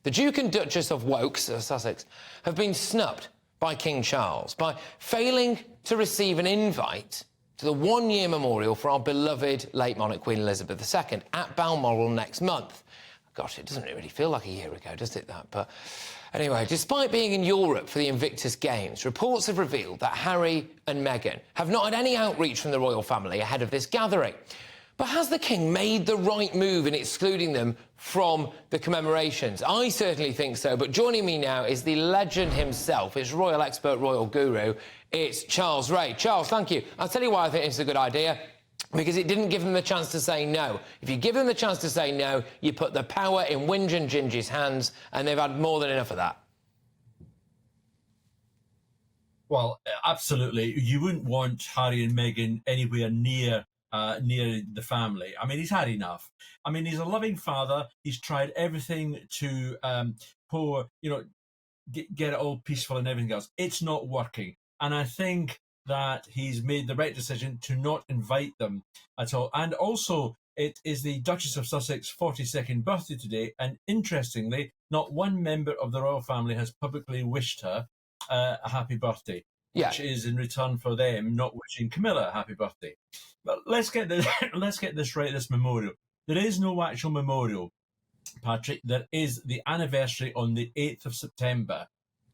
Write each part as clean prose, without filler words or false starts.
The Duke and Duchess of Sussex, have been snubbed by King Charles by failing to receive an invite to the one-year memorial for our beloved late monarch Queen Elizabeth II at Balmoral next month. Gosh, it doesn't really feel like a year ago, does it, that? But anyway, despite being in Europe for the Invictus Games, reports have revealed that Harry and Meghan have not had any outreach from the royal family ahead of this gathering. But has the King made the right move in excluding them from the commemorations? I certainly think so, but joining me now is the legend himself. It's royal expert, royal guru. It's Charles Ray. Charles, thank you. I'll tell you why I think it's a good idea. Because it didn't give them the chance to say no. If you give them the chance to say no, you put the power in Winge and Gingy's hands, and they've had more than enough of that. Well, absolutely. You wouldn't want Harry and Meghan anywhere near the family. I mean, he's had enough. I mean, he's a loving father. He's tried everything to get it all peaceful and everything else. It's not working. And I think that he's made the right decision to not invite them at all. And also, it is the Duchess of Sussex 42nd birthday today, and interestingly, not one member of the royal family has publicly wished her a happy birthday, which is in return for them not wishing Camilla a happy birthday. But let's get this right, this memorial. There is no actual memorial, Patrick. There is the anniversary on the 8th of September,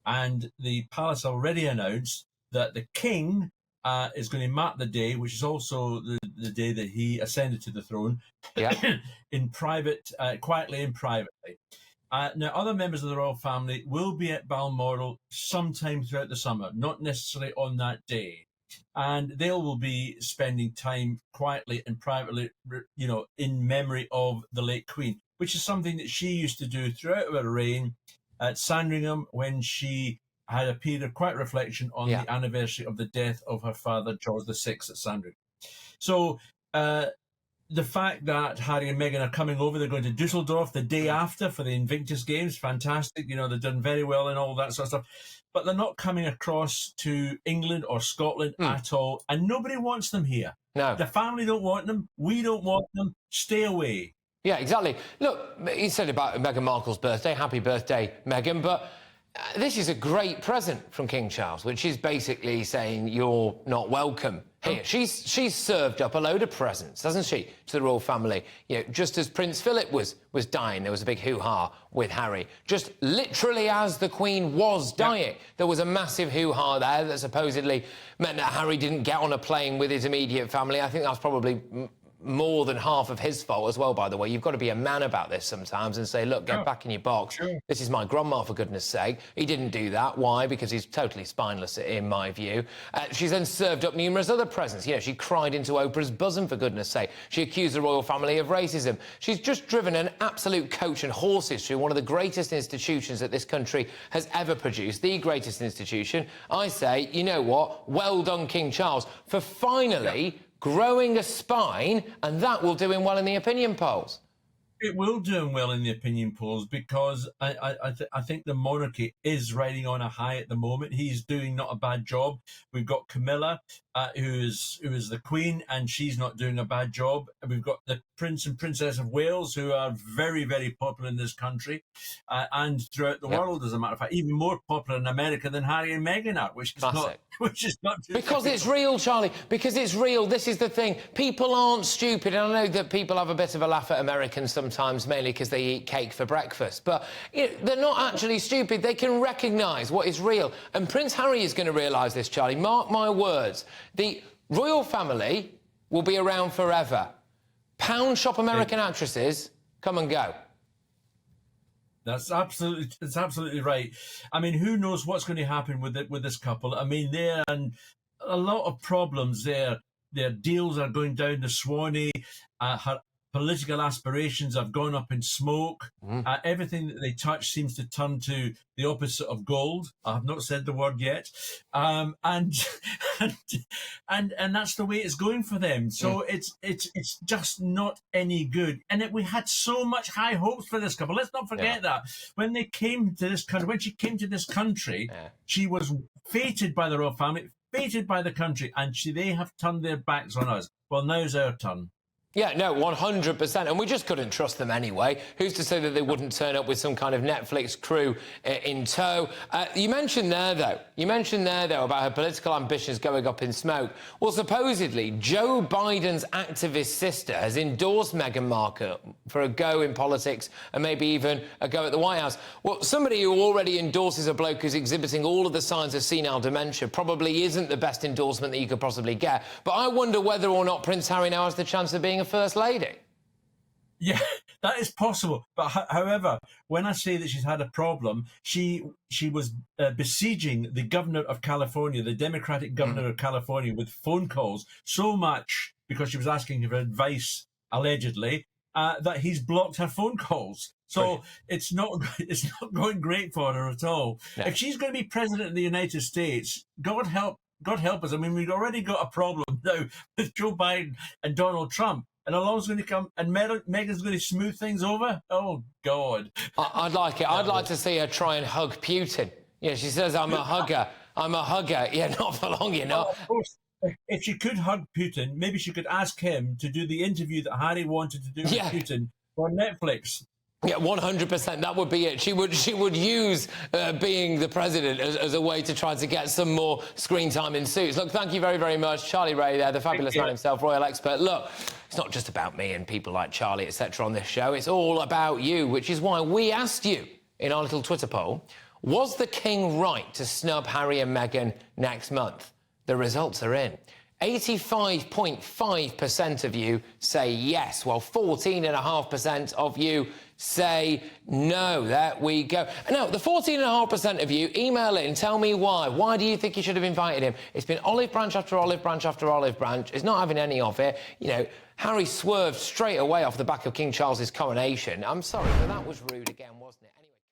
and the palace already announced that the King is going to mark the day, which is also the day that he ascended to the throne, in private, quietly and privately. Now, other members of the royal family will be at Balmoral sometime throughout the summer, not necessarily on that day. And they will be spending time quietly and privately, in memory of the late Queen, which is something that she used to do throughout her reign at Sandringham when she had a period of quiet reflection on the anniversary of the death of her father, George VI, at Sandringham. So the fact that Harry and Meghan are coming over, they're going to Dusseldorf the day after for the Invictus Games, fantastic. They've done very well and all that sort of stuff. But they're not coming across to England or Scotland at all, and nobody wants them here. No. The family don't want them. We don't want them. Stay away. Yeah, exactly. Look, he said about Meghan Markle's birthday, happy birthday, Meghan, but this is a great present from King Charles, which is basically saying you're not welcome here. She's served up a load of presents, hasn't she, to the royal family? Just as Prince Philip was dying, there was a big hoo-ha with Harry. Just literally as the Queen was dying, there was a massive hoo-ha there that supposedly meant that Harry didn't get on a plane with his immediate family. I think that's probably more than half of his fault as well, by the way. You've got to be a man about this sometimes and say, look, get back in your box. This is my grandma, for goodness sake. He didn't do that. Why? Because he's totally spineless, in my view. She's then served up numerous other presents. She cried into Oprah's bosom, for goodness sake. She accused the royal family of racism. She's just driven an absolute coach and horses through one of the greatest institutions that this country has ever produced, the greatest institution. I say, you know what? Well done, King Charles, for finally growing a spine, and that will do him well in the opinion polls. It will do him well in the opinion polls because I think the monarchy is riding on a high at the moment. He's doing not a bad job. We've got Camilla, who is the Queen, and she's not doing a bad job. We've got the Prince and Princess of Wales, who are very, very popular in this country and throughout the world, as a matter of fact, even more popular in America than Harry and Meghan are, which is not because it's real, Charlie. Because it's real. This is the thing. People aren't stupid. And I know that people have a bit of a laugh at Americans sometimes, mainly because they eat cake for breakfast. But they're not actually stupid. They can recognise what is real. And Prince Harry is going to realise this, Charlie. Mark my words. The royal family will be around forever. Pound shop American actresses come and go. That's absolutely right. I mean, who knows what's going to happen with this couple? I mean, they're in a lot of problems there. Their deals are going down the Swanee. Her political aspirations have gone up in smoke. Everything that they touch seems to turn to the opposite of gold. I have not said the word yet. And that's the way it's going for them. So it's just not any good. And we had so much high hopes for this couple. Let's not forget that. When they came to this country, when she came to this country, she was fated by the royal family, fated by the country, and they have turned their backs on us. Well, now's our turn. Yeah, no, 100%. And we just couldn't trust them anyway. Who's to say that they wouldn't turn up with some kind of Netflix crew in tow? You mentioned there, though, about her political ambitions going up in smoke. Well, supposedly, Joe Biden's activist sister has endorsed Meghan Markle for a go in politics and maybe even a go at the White House. Well, somebody who already endorses a bloke who's exhibiting all of the signs of senile dementia probably isn't the best endorsement that you could possibly get. But I wonder whether or not Prince Harry now has the chance of being a First Lady. Yeah, that is possible. But however, when I say that she's had a problem, she was besieging the governor of California, the Democratic governor of California, with phone calls, so much because she was asking him for advice, allegedly, that he's blocked her phone calls. So it's not going great for her at all. No. If she's going to be president of the United States, God help us. I mean, we've already got a problem now with Joe Biden and Donald Trump. And along's going to come, and Meghan's going to smooth things over? Oh, God. I'd like it. I'd like to see her try and hug Putin. Yeah, she says, I'm a hugger. I'm a hugger. Yeah, not for long, you know. Of course. If she could hug Putin, maybe she could ask him to do the interview that Harry wanted to do with Putin for Netflix. Yeah, 100%. That would be it. She would use being the president as a way to try to get some more screen time in Suits. Look, thank you very, very much. Charlie Ray there, the fabulous man himself, royal expert. Look, it's not just about me and people like Charlie, etc. on this show. It's all about you, which is why we asked you in our little Twitter poll, was the king right to snub Harry and Meghan next month? The results are in. 85.5% of you say yes, while 14.5% of you say no. There we go. Now, the 14.5% of you, email in, tell me why. Why do you think you should have invited him? It's been olive branch after olive branch after olive branch. It's not having any of it. You know, Harry swerved straight away off the back of King Charles's coronation. I'm sorry, but that was rude again, wasn't it? Anyway.